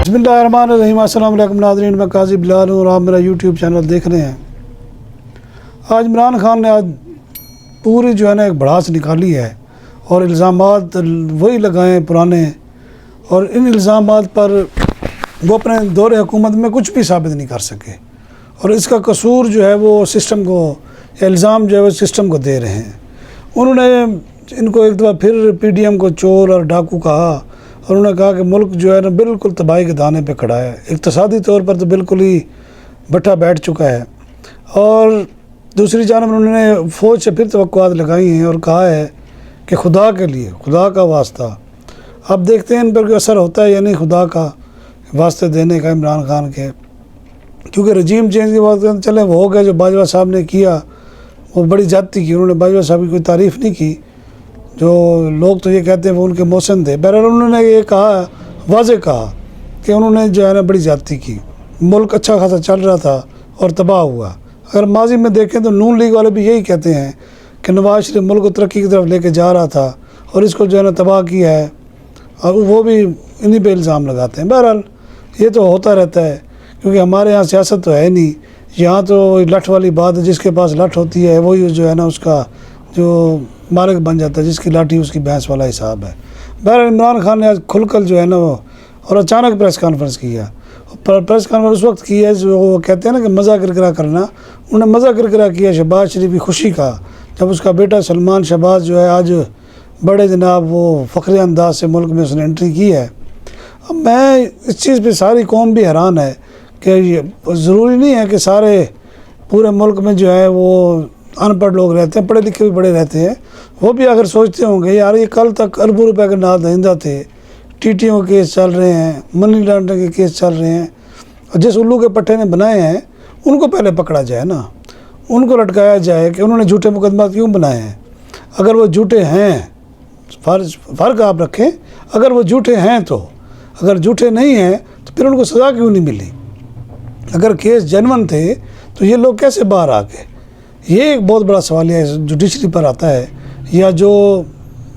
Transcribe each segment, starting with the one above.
बिस्मिल्लाहिर्रहमानिर्रहीम। अस्सलाम वालेकुम नाज़रीन, मैं काजी बिलाल हूँ और आप मेरा यूट्यूब चैनल देख रहे हैं। आज इमरान खान ने आज पूरी जो है ना एक भड़ास निकाली है और इल्ज़ामात वही लगाए हैं पुराने, और इन इल्ज़ामात पर वो अपने दौरे हुकूमत में कुछ भी साबित नहीं कर सके, और इसका कसूर जो है वो सिस्टम को, इल्ज़ाम जो है वो सिस्टम को दे रहे हैं। उन्होंने इनको एक दफ़ा फिर PDM को चोर और डाकू कहा, और उन्होंने कहा कि मुल्क जो है ना बिल्कुल तबाही के दाने पे खड़ा है, इक़्तिसादी तौर पर तो बिल्कुल ही बट्टा बैठ चुका है। और दूसरी जानब उन्होंने फ़ौज से फिर तवक्कुआत लगाई हैं और कहा है कि खुदा के लिए, खुदा का वास्ता। अब देखते हैं इन पर कोई असर होता है या नहीं खुदा का वास्ते देने का इमरान खान के, क्योंकि रजीम चेंज की बात चले वो हो गया। जो बाजवा साहब ने किया वो बड़ी ज़्यादती की, उन्होंने बाजवा साहब की कोई तारीफ़ नहीं की। जो लोग तो ये कहते हैं वो उनके मौसम थे, बहरहाल उन्होंने ये कहा, वाज़ेह कहा कि उन्होंने जो है ना बड़ी ज़्यादती की। मुल्क अच्छा खासा चल रहा था और तबाह हुआ। अगर माजी में देखें तो नून लीग वाले भी यही कहते हैं कि नवाज शरीफ मुल्क को तरक्की की तरफ लेके जा रहा था और इसको जो है ना तबाह किया है, और वो भी इन्हीं पे इल्ज़ाम लगाते हैं। बहरहाल ये तो होता रहता है, क्योंकि हमारे यहाँ सियासत तो है नहीं, यहाँ तो लठ वाली बात है, जिसके पास लठ होती है वही जो है ना उसका जो मालिक बन जाता है, जिसकी लाठी उसकी भैंस वाला हिसाब है। बहरहाल इमरान खान ने आज खुलकर जो है ना वो और अचानक प्रेस कॉन्फ्रेंस किया। प्रेस कॉन्फ्रेंस उस वक्त की है जो वो कहते हैं ना कि मज़ा किरकिरा करना, उन्होंने मज़ा किरकिरा किया शहबाज शरीफ की खुशी का, जब उसका बेटा सलमान शहबाज जो है आज बड़े जनाब वो फ़ख्र अंदाज से मुल्क में उसने एंट्री की है। अब मैं इस चीज़ पे सारी कौम भी हैरान है कि ये ज़रूरी नहीं है कि सारे पूरे मुल्क में जो है वो अनपढ़ लोग रहते हैं, पढ़े लिखे भी बड़े रहते हैं। वो भी अगर सोचते होंगे यार ये कल तक अरबों रुपए के नाद दहिंदा थे, TTO के केस चल रहे हैं, मनी लॉन्ड्रिंग के केस चल रहे हैं, और जिस उल्लू के पट्टे ने बनाए हैं उनको पहले पकड़ा जाए ना, उनको लटकाया जाए कि उन्होंने झूठे मुकदमा क्यों बनाए हैं। अगर वो झूठे हैं, फ़र्क आप रखें, अगर वो झूठे हैं तो, अगर झूठे नहीं हैं तो फिर उनको सज़ा क्यों नहीं मिली। अगर केस जेन्युइन थे तो ये लोग कैसे बाहर आ गए, ये एक बहुत बड़ा सवाल है जुडिशरी पर आता है, या जो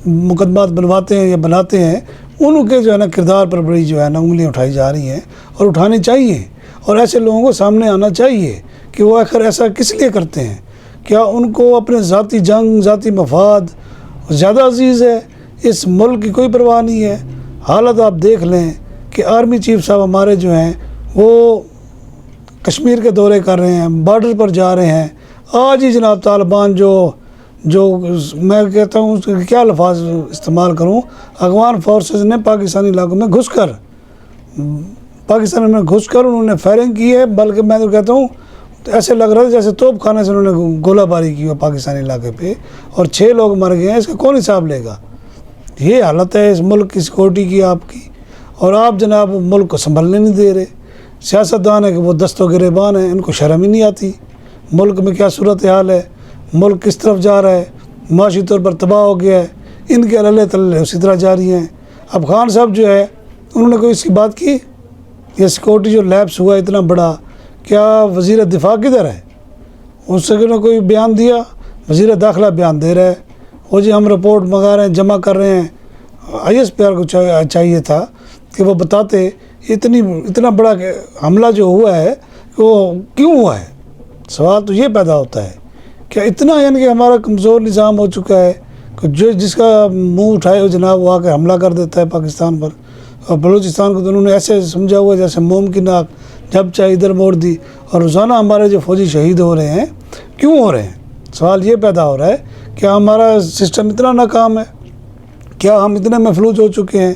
मुकदमात बनवाते हैं या बनाते हैं उनके जो है ना किरदार पर बड़ी जो है ना उंगलियां उठाई जा रही हैं, और उठानी चाहिए। और ऐसे लोगों को सामने आना चाहिए कि वो आखिर ऐसा किस लिए करते हैं। क्या उनको अपने ज़ाती जंग, ज़ाती मफाद ज़्यादा अजीज़ है, इस मुल्क की कोई परवाह नहीं है। हालत आप देख लें कि आर्मी चीफ साहब हमारे जो हैं वो कश्मीर के दौरे कर रहे हैं, बॉर्डर पर जा रहे हैं। आज ही जनाब तालिबान जो मैं कहता हूँ उसके क्या लफ्ज़ इस्तेमाल करूँ, अफगान फोर्सेस ने पाकिस्तानी इलाकों में घुसकर उन्होंने फायरिंग की है। बल्कि मैं तो कहता हूँ तो ऐसे लग रहा था जैसे तोप खाने से उन्होंने गोलाबारी की हो पाकिस्तानी इलाके पे, और 6 लोग मर गए हैं। इसका कौन हिसाब लेगा। ये हालत है इस मुल्क की सिक्योरिटी की आपकी, और आप जनाब मुल्क को संभलने नहीं दे रहे। सियासतदान है कि वो दस्तो गिरेबान हैं, इनको शर्म ही नहीं आती मुल्क में क्या सूरत हाल है, मुल्क किस तरफ जा रहा है, माशी तौर पर तबाह हो गया है, इनके अल्ले तल्ले उसी तरह जारी हैं। अब खान साहब जो है उन्होंने कोई इसकी बात की, ये सिक्योरिटी जो लैप्स हुआ इतना बड़ा, क्या वज़ीर दिफा किधर है, उससे कोई बयान दिया। वज़ीर दाखिला बयान दे रहा है, वो जी हम रिपोर्ट मंगा रहे हैं, जमा कर रहे हैं। ISPR को चाहिए था कि वो बताते इतना बड़ा हमला जो हुआ है वो क्यों हुआ है। सवाल तो ये पैदा होता है क्या इतना, यानी कि हमारा कमज़ोर निज़ाम हो चुका है कि जो जिसका मुंह उठाए वो जनाब वो आकर हमला कर देता है पाकिस्तान पर। और बलूचिस्तान को तो उन्होंने ऐसे समझा हुआ जैसे मोम की नाक, जब चाहे इधर मोड़ दी। और रोज़ाना हमारे जो फ़ौजी शहीद हो रहे हैं, क्यों हो रहे हैं। सवाल ये पैदा हो रहा है क्या हमारा सिस्टम इतना नाकाम है, क्या हम इतने महफूज हो चुके हैं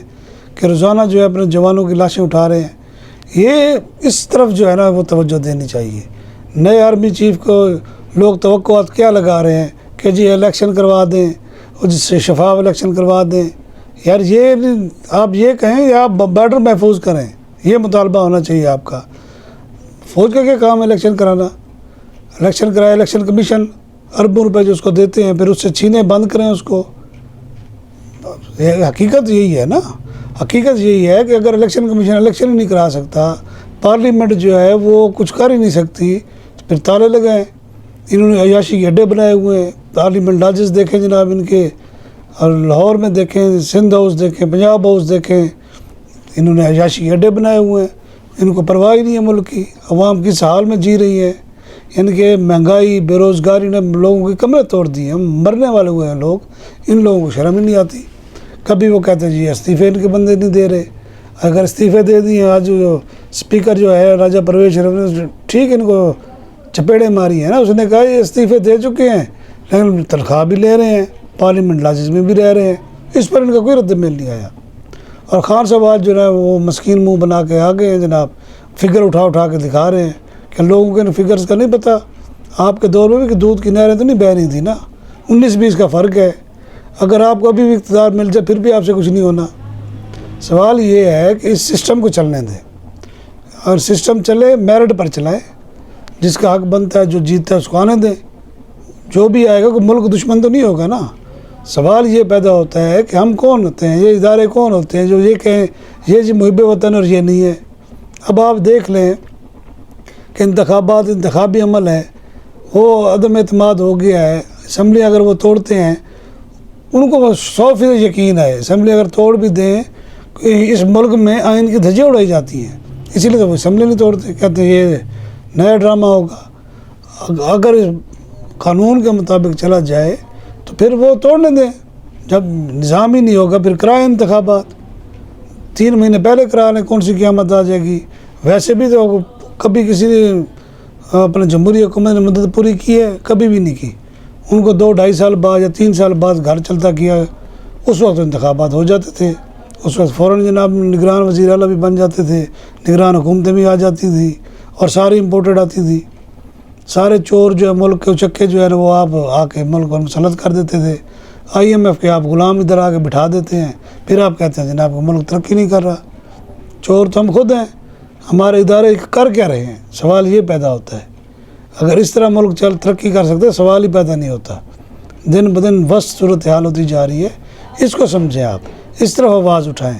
कि रोज़ाना जो है अपने जवानों की लाशें उठा रहे हैं। ये इस तरफ जो है ना वो तवज्जो देनी चाहिए। नए आर्मी चीफ को लोग तवक्कुआत क्या लगा रहे हैं कि जी इलेक्शन करवा दें और जिससे शफाफ इलेक्शन करवा दें। यार ये आप ये कहें या आप बॉर्डर महफूज करें, ये मुतालबा होना चाहिए आपका। फ़ौज का क्या काम है इलेक्शन कराना। इलेक्शन कराए इलेक्शन कमीशन अरबों रुपए जो उसको देते हैं, फिर उससे छीने बंद करें उसको। हकीकत यही है ना, हकीकत यही है कि अगर इलेक्शन कमीशन इलेक्शन ही नहीं करा सकता, पार्लियामेंट जो है वो कुछ कर ही नहीं सकती, तो फिर ताले लगाएं। इन्होंने अयाशी के अड्डे बनाए हुए हैं। पार्लियामेंट लॉजेस देखें जनाब इनके, और लाहौर में देखें, सिंध हाउस देखें, पंजाब हाउस देखें, انہوں نے عیاشی اڈے بنائے ہوئے ہیں، ان کو پرواہ ہی نہیں ہے ملک کی، عوام کس حال میں جی رہی ہے۔ ان کے مہنگائی بے روزگاری نے لوگوں کے کمرے توڑ دیے ہیں، مرنے والے ہوئے ہیں لوگ، ان لوگوں کو شرم ہی نہیں آتی۔ کبھی وہ کہتے ہیں جی استعفے ان کے بندے نہیں دے رہے، اگر استعفے دے دیے، آج جو اسپیکر جو ہے راجہ پرویز شرف نے ٹھیک ان کو چپیڑے ماری ہیں نا، اس نے کہا یہ استعفے دے چکے ہیں لیکن تنخواہ بھی لے رہے ہیں، پارلیمنٹ لاجز میں بھی رہ رہے ہیں، اس پر ان کا کوئی رد عمل نہیں آیا۔ اور خان صاحب آج جو ہے وہ مسکین منہ بنا کے آگے ہیں جناب، فگر اٹھا کے دکھا رہے ہیں کہ لوگوں کے ان فگرز کا نہیں پتہ۔ آپ کے دور میں بھی کہ دودھ کی نہریں تو نہیں بہہ رہی تھی نا، 19-20 کا فرق ہے۔ اگر آپ کو ابھی بھی اقتدار مل جائے پھر بھی آپ سے کچھ نہیں ہونا۔ سوال یہ ہے کہ اس سسٹم کو چلنے دیں، اور سسٹم چلے میرٹ پر چلائیں، جس کا حق بنتا ہے جو جیتتا ہے اس کو آنے دیں، جو بھی آئے گا کوئی ملک دشمن تو نہیں ہوگا نا۔ سوال یہ پیدا ہوتا ہے کہ ہم کون ہوتے ہیں، یہ ادارے کون ہوتے ہیں جو یہ کہیں یہ جی محب وطن اور یہ نہیں ہے۔ اب آپ دیکھ لیں کہ انتخابی عمل ہے وہ عدم اعتماد ہو گیا ہے۔ اسمبلی اگر وہ توڑتے ہیں ان کو 100% یقین ہے، اسمبلی اگر توڑ بھی دیں اس ملک میں آئین کی دھجیاں اڑائی جاتی ہیں، اسی لیے تو وہ اسمبلی نہیں توڑتے، کہتے ہیں یہ نیا ڈرامہ ہوگا۔ اگر قانون کے مطابق چلا جائے تو پھر وہ توڑنے دیں، جب نظام ہی نہیں ہوگا پھر کرائیں انتخابات، 3 مہینے پہلے کرا لیں، کون سی قیامت آ جائے گی۔ ویسے بھی تو کبھی کسی نے اپنے جمہوری حکومت نے مدد پوری کی ہے، کبھی بھی نہیں کی۔ ان کو 2-2.5 سال بعد یا 3 سال بعد گھر چلتا کیا، اس وقت انتخابات ہو جاتے تھے، اس وقت فوراً جناب نگران وزیر اعلیٰ بھی بن جاتے تھے، نگران حکومتیں بھی آ جاتی تھی اور ساری امپورٹڈ آتی تھی۔ سارے چور جو ہے ملک کے اچکے جو ہے وہ آپ آ کے ملک کو مسلط کر دیتے تھے۔ IMF کے آپ غلام ادھر آ کے بٹھا دیتے ہیں، پھر آپ کہتے ہیں جناب کو ملک ترقی نہیں کر رہا۔ چور تو ہم خود ہیں، ہمارے ادارے کر کیا رہے ہیں؟ سوال یہ پیدا ہوتا ہے۔ اگر اس طرح ملک ترقی کر سکتے سوال ہی پیدا نہیں ہوتا۔ دن بدن وسط صورتحال ہوتی جا رہی ہے، اس کو سمجھیں، آپ اس طرح آواز اٹھائیں۔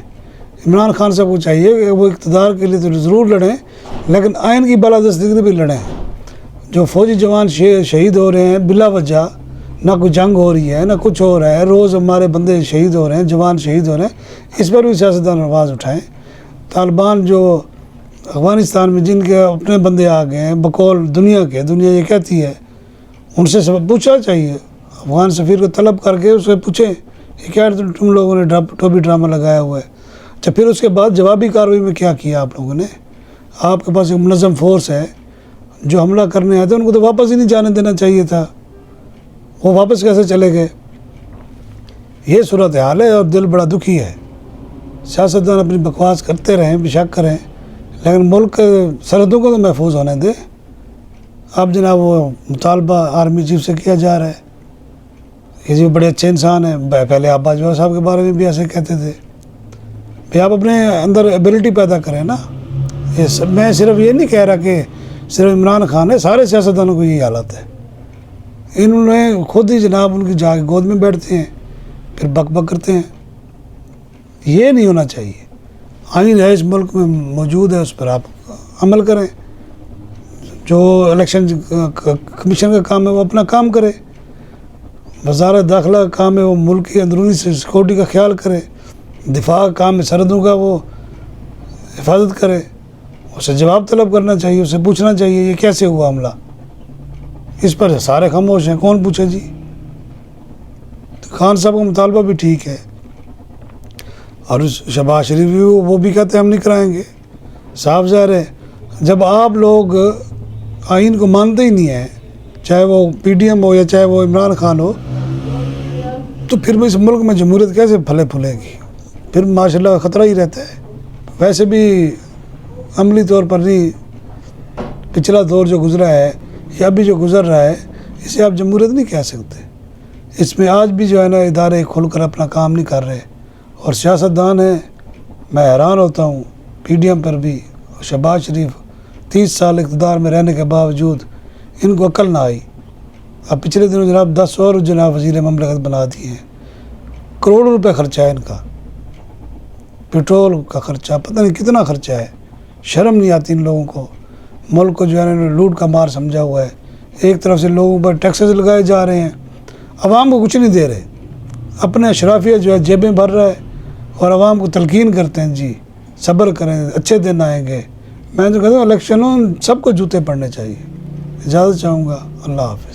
عمران خان صاحب کو چاہیے کہ وہ اقتدار کے لیے تو ضرور لڑیں لیکن آئین کی بالادستگی بھی لڑیں۔ جو فوجی جوان شہید ہو رہے ہیں بلا وجہ، نہ کوئی جنگ ہو رہی ہے نہ کچھ ہو رہا ہے، روز ہمارے بندے شہید ہو رہے ہیں، جوان شہید ہو رہے ہیں، اس پر بھی سیاستدان آواز اٹھائیں۔ طالبان جو افغانستان میں جن کے اپنے بندے آ گئے ہیں بقول دنیا کے، دنیا یہ کہتی ہے، ان سے سب پوچھنا چاہیے، افغان سفیر کو طلب کر کے اس سے پوچھیں یہ کیا تم لوگوں نے ٹوپی ڈرامہ لگایا ہوا ہے۔ اچھا پھر اس کے بعد جوابی کارروائی میں کیا کیا آپ لوگوں نے؟ آپ کے پاس ایک منظم فورس ہے، جو حملہ کرنے آئے تھے ان کو تو واپس ہی نہیں جانے دینا چاہیے تھا، وہ واپس کیسے چلے گئے؟ یہ صورتحال ہے اور دل بڑا دکھی ہے۔ سیاستدان اپنی بکواس کرتے رہیں، بے شک کریں، لیکن ملک سرحدوں کو تو محفوظ ہونے دے۔ اب جناب وہ مطالبہ آرمی چیف سے کیا جا رہا ہے، یہ جو بڑے اچھے انسان ہیں، پہلے آپ باجوہ صاحب کے بارے میں بھی ایسے کہتے تھے، بھئی آپ اپنے اندر ایبلٹی پیدا کریں نا۔ میں صرف یہ نہیں کہہ رہا کہ صرف عمران خان ہے، سارے سیاستدانوں کو یہی حالت ہے۔ انہوں نے خود ہی جناب ان کی جا کے گود میں بیٹھتے ہیں، پھر بک بک کرتے ہیں۔ یہ نہیں ہونا چاہیے۔ آئین ہے اس ملک میں موجود ہے، اس پر آپ عمل کریں۔ جو الیکشن کمیشن کا کام ہے وہ اپنا کام کرے، وزارت داخلہ کا کام ہے وہ ملک کی اندرونی سیکورٹی کا خیال کرے، دفاع کا کام ہے سرحدوں کا وہ حفاظت کرے، اسے جواب طلب کرنا چاہیے، اسے پوچھنا چاہیے یہ کیسے ہوا حملہ۔ اس پر سارے خاموش ہیں، کون پوچھے جی؟ خان صاحب کا مطالبہ بھی ٹھیک ہے، اور شہباز شریف بھی وہ بھی کہتے ہیں ہم نہیں کرائیں گے۔ صاف ظاہر ہے جب آپ لوگ آئین کو مانتے ہی نہیں ہیں، چاہے وہ PDM ہو یا چاہے وہ عمران خان ہو، تو پھر اس ملک میں جمہوریت کیسے پھلے گی؟ پھر ماشاءاللہ خطرہ ہی رہتا ہے۔ ویسے بھی عملی طور پر نہیں، پچھلا دور جو گزرا ہے یا ابھی جو گزر رہا ہے اسے آپ جمہوریت نہیں کہہ سکتے۔ اس میں آج بھی جو ہے نا ادارے کھل کر اپنا کام نہیں کر رہے، اور سیاستدان ہیں، میں حیران ہوتا ہوں PDM پر بھی، شہباز شریف 30 سال اقتدار میں رہنے کے باوجود ان کو عقل نہ آئی۔ اب پچھلے دنوں جناب 10 اور جناب وزیر مملکت بنا دیے ہیں، کروڑوں روپے خرچہ ہے ان کا، پیٹرول کا خرچہ، پتہ نہیں کتنا خرچہ ہے۔ شرم نہیں آتی ان لوگوں کو، ملک کو جو ہے نا لوٹ کا مار سمجھا ہوا ہے۔ ایک طرف سے لوگوں پر ٹیکسز لگائے جا رہے ہیں، عوام کو کچھ نہیں دے رہے، اپنے اشرافیہ جو ہے جیبیں بھر رہا ہے اور عوام کو تلقین کرتے ہیں جی صبر کریں، اچھے دن آئیں گے. میں تو کہتا ہوں الیکشنوں سب کو جوتے پڑنے چاہیے. اجازت چاہوں گا. اللہ حافظ.